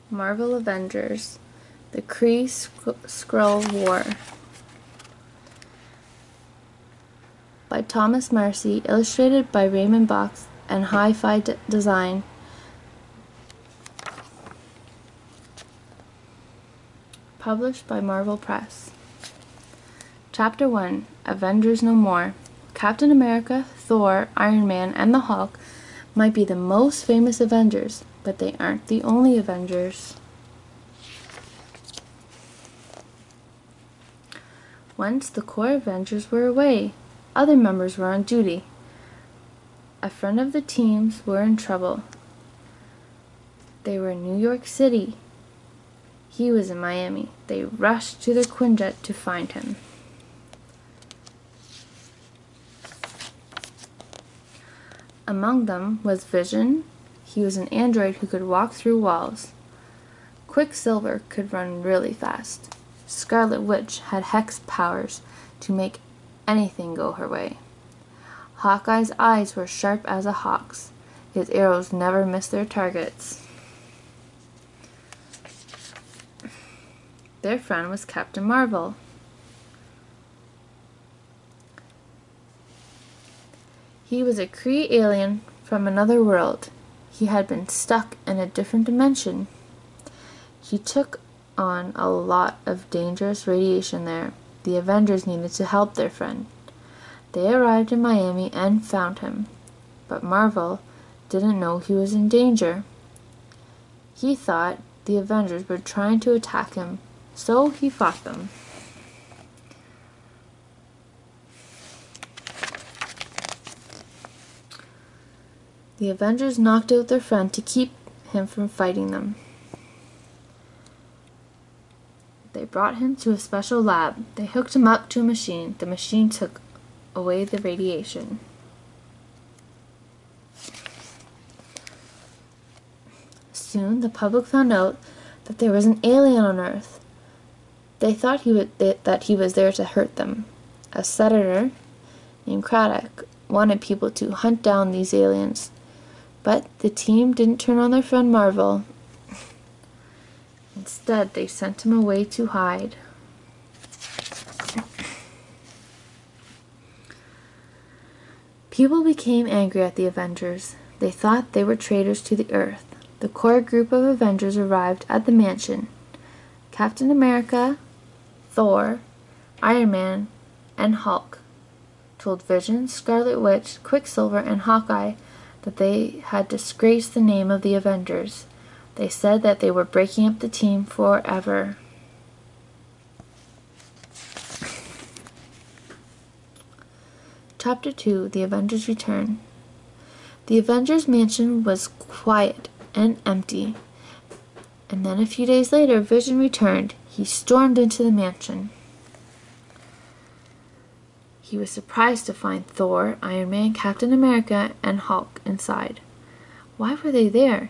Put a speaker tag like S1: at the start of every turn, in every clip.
S1: Marvel Avengers, The Kree Skrull War by Thomas Marcy, illustrated by Raymond Box and Hi-Fi Design. Published by Marvel Press. Chapter 1, Avengers No More. Captain America, Thor, Iron Man, and the Hulk might be the most famous Avengers, but they aren't the only Avengers. Once the core Avengers were away, other members were on duty. A friend of the teams were in trouble. They were in New York City. He was in Miami. They rushed to their Quinjet to find him. Among them was Vision. He was an android who could walk through walls. Quicksilver could run really fast. Scarlet Witch had hex powers to make anything go her way. Hawkeye's eyes were sharp as a hawk's. His arrows never missed their targets. Their friend was Captain Marvel. He was a Kree alien from another world. He had been stuck in a different dimension. He took on a lot of dangerous radiation there. The Avengers needed to help their friend. They arrived in Miami and found him, but Marvel didn't know he was in danger. He thought the Avengers were trying to attack him, so he fought them. The Avengers knocked out their friend to keep him from fighting them. They brought him to a special lab. They hooked him up to a machine. The machine took away the radiation. Soon the public found out that there was an alien on Earth. They thought that he was there to hurt them. A senator named Craddock wanted people to hunt down these aliens. But the team didn't turn on their friend Marvel. Instead, they sent him away to hide. People became angry at the Avengers. They thought they were traitors to the Earth. The core group of Avengers arrived at the mansion. Captain America, Thor, Iron Man, and Hulk told Vision, Scarlet Witch, Quicksilver, and Hawkeye that they had disgraced the name of the Avengers. They said that they were breaking up the team forever. Chapter 2, The Avengers Return. The Avengers mansion was quiet and empty, and then a few days later Vision returned. He stormed into the mansion. He was surprised to find Thor, Iron Man, Captain America, and Hulk inside. Why were they there?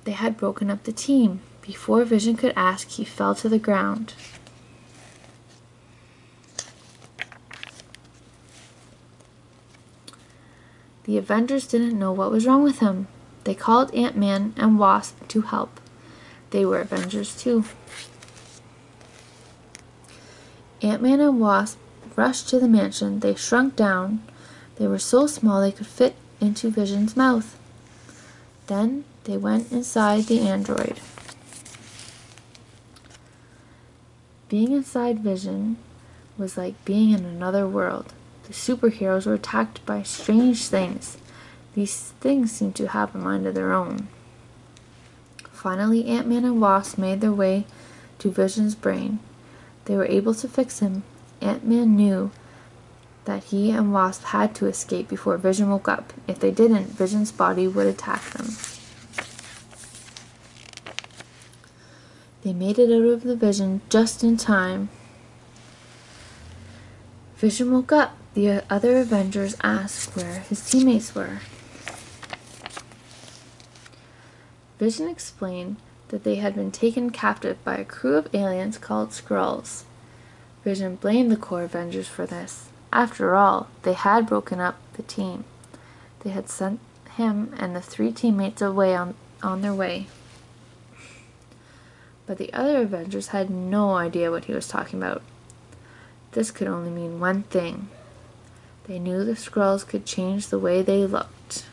S1: They had broken up the team. Before Vision could ask, he fell to the ground. The Avengers didn't know what was wrong with him. They called Ant-Man and Wasp to help. They were Avengers too. Ant-Man and Wasp rushed to the mansion. They shrunk down. They were so small they could fit into Vision's mouth. Then they went inside the android. Being inside Vision was like being in another world. The superheroes were attacked by strange things. These things seemed to have a mind of their own. Finally, Ant-Man and Wasp made their way to Vision's brain. They were able to fix him. Ant-Man knew that he and Wasp had to escape before Vision woke up. If they didn't, Vision's body would attack them. They made it out of the Vision just in time. Vision woke up. The other Avengers asked where his teammates were. Vision explained that they had been taken captive by a crew of aliens called Skrulls. Vision blamed the core Avengers for this. After all, they had broken up the team. They had sent him and the 3 teammates away on their way. But the other Avengers had no idea what he was talking about. This could only mean one thing. They knew the Skrulls could change the way they looked.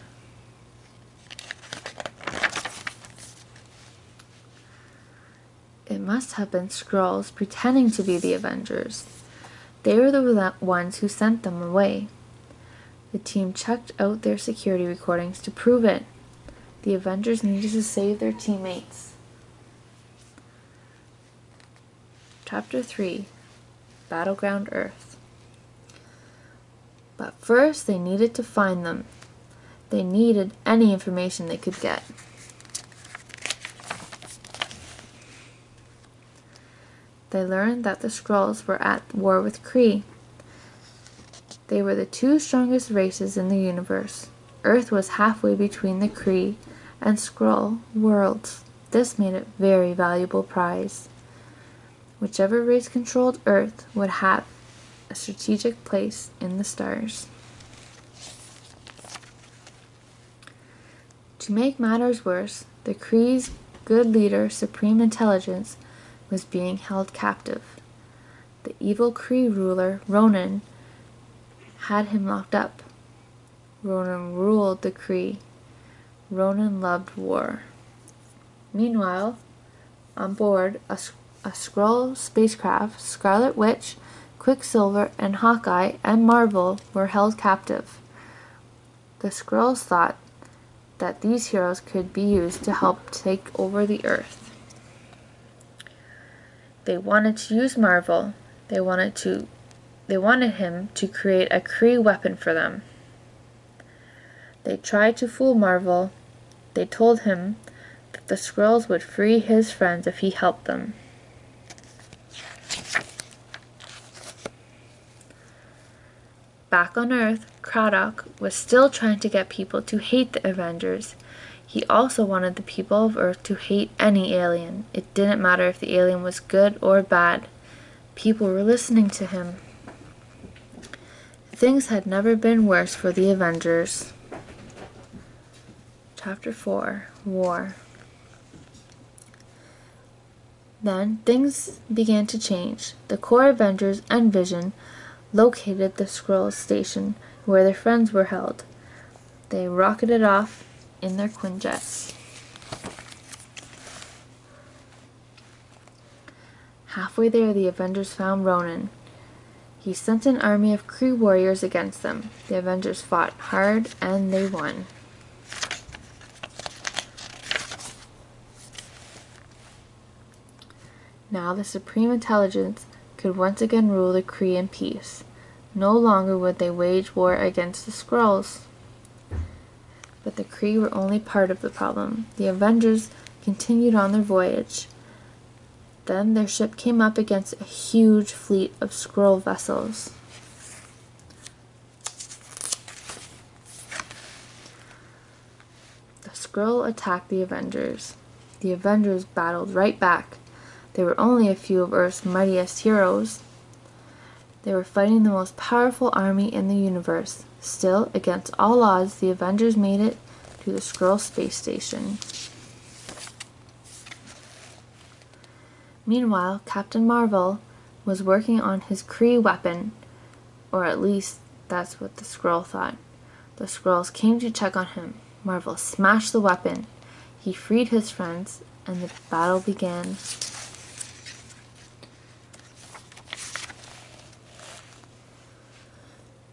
S1: It must have been Skrulls pretending to be the Avengers. They were the ones who sent them away. The team checked out their security recordings to prove it. The Avengers needed to save their teammates. Chapter 3: Battleground Earth. But first they needed to find them. They needed any information they could get. They learned that the Skrulls were at war with Kree. They were the two strongest races in the universe. Earth was halfway between the Kree and Skrull worlds. This made it a very valuable prize. Whichever race controlled Earth would have a strategic place in the stars. To make matters worse, the Kree's good leader, Supreme Intelligence, was being held captive. The evil Kree ruler, Ronan, had him locked up. Ronan ruled the Kree. Ronan loved war. Meanwhile, on board a Skrull spacecraft, Scarlet Witch, Quicksilver, and Hawkeye and Marvel were held captive. The Skrulls thought that these heroes could be used to help take over the Earth. They wanted to use Marvel. They wanted him to create a Kree weapon for them. They tried to fool Marvel. They told him that the Skrulls would free his friends if he helped them. Back on Earth, Craddock was still trying to get people to hate the Avengers. He also wanted the people of Earth to hate any alien. It didn't matter if the alien was good or bad. People were listening to him. Things had never been worse for the Avengers. Chapter 4: War. Then things began to change. The core Avengers and Vision located the Skrulls station where their friends were held. They rocketed off in their Quinjets. Halfway there, the Avengers found Ronan. He sent an army of Kree warriors against them. The Avengers fought hard and they won. Now the Supreme Intelligence could once again rule the Kree in peace. No longer would they wage war against the Skrulls. But the Kree were only part of the problem. The Avengers continued on their voyage. Then their ship came up against a huge fleet of Skrull vessels. The Skrull attacked the Avengers. The Avengers battled right back. They were only a few of Earth's mightiest heroes. They were fighting the most powerful army in the universe. Still, against all odds, the Avengers made it to the Skrull space station. Meanwhile, Captain Marvel was working on his Kree weapon, or at least that's what the Skrull thought. The Skrulls came to check on him. Marvel smashed the weapon. He freed his friends, and the battle began.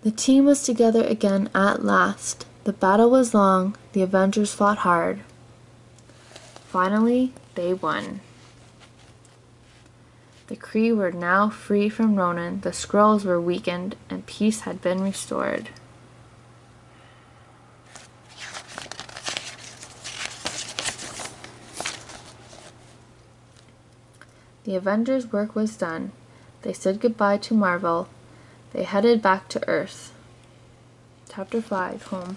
S1: The team was together again at last. The battle was long. The Avengers fought hard. Finally, they won. The Kree were now free from Ronan, the Skrulls were weakened, and peace had been restored. The Avengers' work was done. They said goodbye to Marvel. They headed back to Earth. Chapter 5: Home.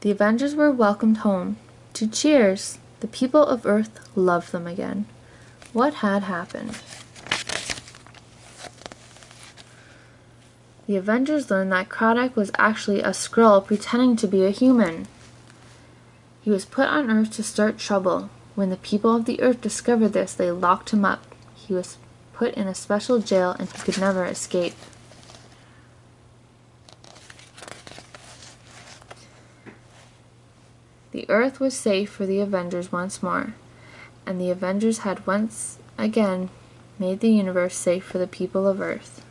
S1: The Avengers were welcomed home. To cheers! The people of Earth loved them again. What had happened? The Avengers learned that Craddock was actually a Skrull pretending to be a human. He was put on Earth to start trouble. When the people of the Earth discovered this, they locked him up. He was put in a special jail and he could never escape. The Earth was safe for the Avengers once more, and the Avengers had once again made the universe safe for the people of Earth.